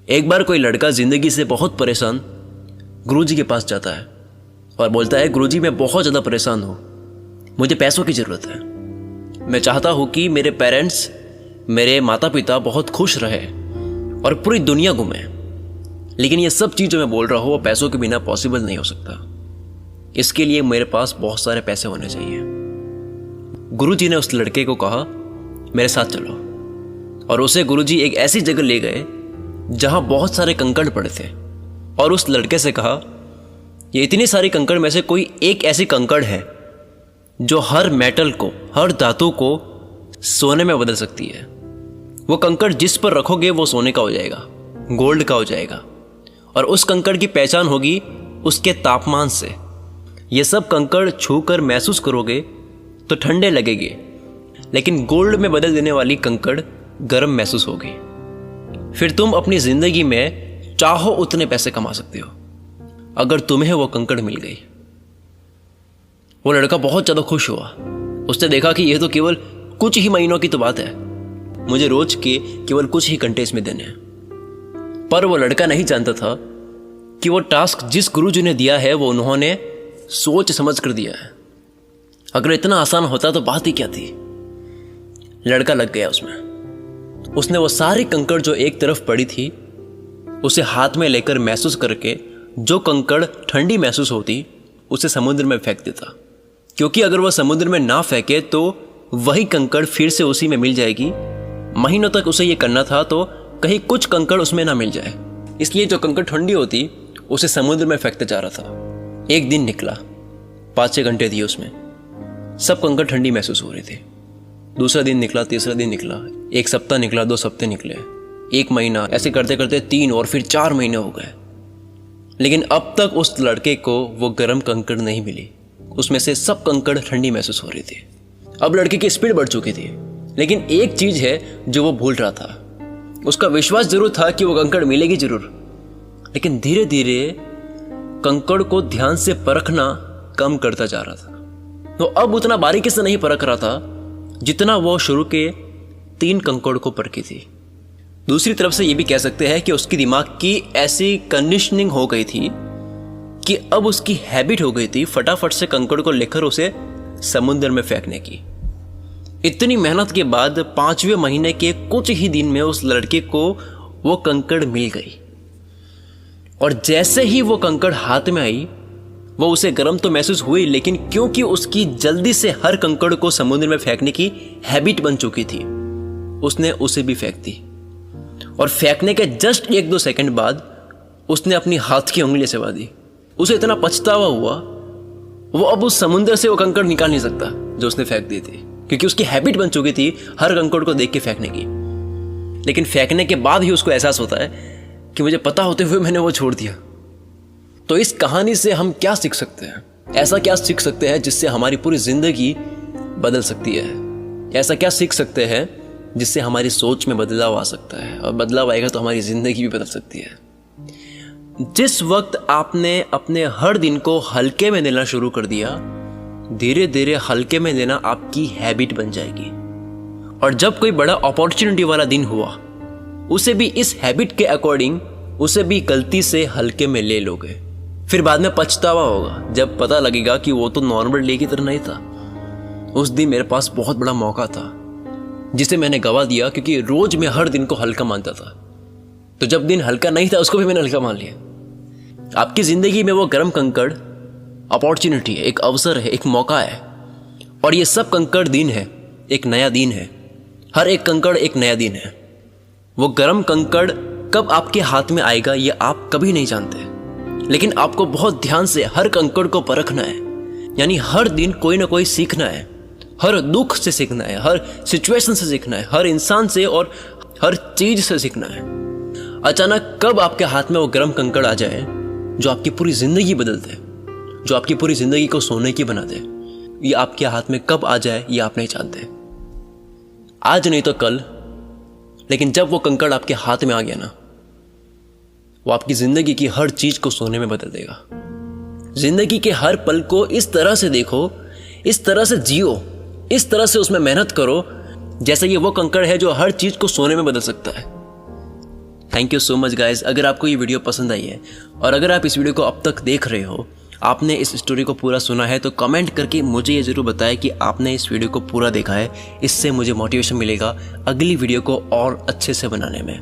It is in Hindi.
एक बार कोई लड़का जिंदगी से बहुत परेशान गुरुजी के पास जाता है और बोलता है, गुरुजी मैं बहुत ज़्यादा परेशान हूँ, मुझे पैसों की ज़रूरत है। मैं चाहता हूँ कि मेरे पेरेंट्स, मेरे माता पिता बहुत खुश रहे और पूरी दुनिया घूमे, लेकिन ये सब चीज़ जो मैं बोल रहा हूँ वो पैसों के बिना पॉसिबल नहीं हो सकता। इसके लिए मेरे पास बहुत सारे पैसे होने चाहिए। गुरुजी ने उस लड़के को कहा, मेरे साथ चलो, और उसे गुरुजी एक ऐसी जगह ले गए जहां बहुत सारे कंकड़ पड़े थे और उस लड़के से कहा, ये इतनी सारी कंकड़ में से कोई एक ऐसी कंकड़ है जो हर मेटल को, हर धातु को सोने में बदल सकती है। वो कंकड़ जिस पर रखोगे वो सोने का हो जाएगा, गोल्ड का हो जाएगा, और उस कंकड़ की पहचान होगी उसके तापमान से। ये सब कंकड़ छूकर महसूस करोगे तो ठंडे लगेंगे, लेकिन गोल्ड में बदल देने वाली कंकड़ गर्म महसूस होगी। फिर तुम अपनी जिंदगी में चाहो उतने पैसे कमा सकते हो अगर तुम्हें वो कंकड़ मिल गई। वो लड़का बहुत ज़्यादा खुश हुआ। उसने देखा कि यह तो केवल कुछ ही महीनों की तो बात है, मुझे रोज के केवल कुछ ही घंटे इसमें देने हैं। पर वो लड़का नहीं जानता था कि वो टास्क जिस गुरुजी ने दिया है वो उन्होंने सोच समझ कर दिया है। अगर इतना आसान होता तो बात ही क्या थी। लड़का लग गया उसमें। उसने वो सारी कंकड़ जो एक तरफ पड़ी थी उसे हाथ में लेकर महसूस करके जो कंकड़ ठंडी महसूस होती उसे समुद्र में फेंक देता, क्योंकि अगर वह समुद्र में ना फेंके तो वही कंकड़ फिर से उसी में मिल जाएगी। महीनों तक उसे ये करना था तो कहीं कुछ कंकड़ उसमें ना मिल जाए, इसलिए जो कंकड़ ठंडी होती उसे समुद्र में फेंकते जा रहा था। एक दिन निकला, 5-6 घंटे दिए उसमें, सब कंकड़ ठंडी महसूस हो रही थी। दूसरा दिन निकला, तीसरा दिन निकला, 1 सप्ताह निकला, 2 सप्ताह निकले, 1 महीना, ऐसे करते करते 3 और फिर 4 महीने हो गए। लेकिन अब तक उस लड़के को वो गर्म कंकड़ नहीं मिली। उसमें से सब कंकड़ ठंडी महसूस हो रही थी। अब लड़के की स्पीड बढ़ चुकी थी, लेकिन एक चीज है जो वो भूल रहा था। उसका विश्वास जरूर था कि वो कंकड़ मिलेगी जरूर, लेकिन धीरे धीरे कंकड़ को ध्यान से परखना कम करता जा रहा था। तो अब उतना बारीकी से नहीं परख रहा था जितना वो शुरू के 3 कंकड़ को परखी थी। दूसरी तरफ से ये भी कह सकते हैं कि उसकी दिमाग की ऐसी कंडीशनिंग हो गई थी कि अब उसकी हैबिट हो गई थी फटाफट से कंकड़ को लेकर उसे समुद्र में फेंकने की। इतनी मेहनत के बाद 5वें महीने के कुछ ही दिन में उस लड़के को वो कंकड़ मिल गई, और जैसे ही वो कंकड़ हाथ में आई वो उसे गर्म तो महसूस हुई, लेकिन क्योंकि उसकी जल्दी से हर कंकड़ को समुद्र में फेंकने की हैबिट बन चुकी थी, उसने उसे भी फेंक दी। और फेंकने के जस्ट 1-2 सेकंड बाद उसने अपनी हाथ की उंगली चबा दी। उसे इतना पछतावा हुआ, वो अब उस समुद्र से वो कंकड़ निकाल नहीं सकता जो उसने फेंक दी थी, क्योंकि उसकी हैबिट बन चुकी थी हर कंकड़ को देख के फेंकने की। लेकिन फेंकने के बाद ही उसको एहसास होता है कि मुझे पता होते हुए मैंने वो छोड़ दिया। तो इस कहानी से हम क्या सीख सकते हैं? ऐसा क्या सीख सकते हैं जिससे हमारी पूरी जिंदगी बदल सकती है? ऐसा क्या सीख सकते हैं जिससे हमारी सोच में बदलाव आ सकता है, और बदलाव आएगा तो हमारी जिंदगी भी बदल सकती है। जिस वक्त आपने अपने हर दिन को हल्के में लेना शुरू कर दिया, धीरे धीरे हल्के में लेना आपकी हैबिट बन जाएगी। और जब कोई बड़ा अपॉर्चुनिटी वाला दिन हुआ, उसे भी इस हैबिट के अकॉर्डिंग उसे भी गलती से हल्के में ले लोगे। फिर बाद में पछतावा होगा जब पता लगेगा कि वो तो नॉर्मल डे की तरह नहीं था। उस दिन मेरे पास बहुत बड़ा मौका था जिसे मैंने गवा दिया, क्योंकि रोज मैं हर दिन को हल्का मानता था। तो जब दिन हल्का नहीं था उसको भी मैंने हल्का मान लिया। आपकी जिंदगी में वो गर्म कंकड़ अपॉर्चुनिटी है, एक अवसर है, एक मौका है, और ये सब कंकड़ दिन है, एक नया दिन है। हर एक कंकड़ एक नया दिन है। वो गर्म कंकड़ कब आपके हाथ में आएगा ये आप कभी नहीं जानते, लेकिन आपको बहुत ध्यान से हर कंकड़ को परखना है। यानी हर दिन कोई ना कोई सीखना है, हर दुख से सीखना है, हर सिचुएशन से सीखना है, हर इंसान से और हर चीज से सीखना है। अचानक कब आपके हाथ में वो गर्म कंकड़ आ जाए जो आपकी पूरी जिंदगी बदल दे, जो आपकी पूरी जिंदगी को सोने की बना दे, ये आपके हाथ में कब आ जाए ये आप नहीं जानते। आज नहीं तो कल, लेकिन जब वो कंकड़ आपके हाथ में आ गया ना, वो आपकी जिंदगी की हर चीज को सोने में बदल देगा। जिंदगी के हर पल को इस तरह से देखो, इस तरह से जियो, इस तरह से उसमें मेहनत करो जैसे ये वो कंकड़ है जो हर चीज को सोने में बदल सकता है। Thank you so much guys. अगर आपको ये वीडियो पसंद आई है और अगर आप इस वीडियो को अब तक देख रहे हो, आपने इस स्टोरी को पूरा सुना है, तो कमेंट करके मुझे ये ज़रूर बताएं कि आपने इस वीडियो को पूरा देखा है। इससे मुझे मोटिवेशन मिलेगा अगली वीडियो को और अच्छे से बनाने में।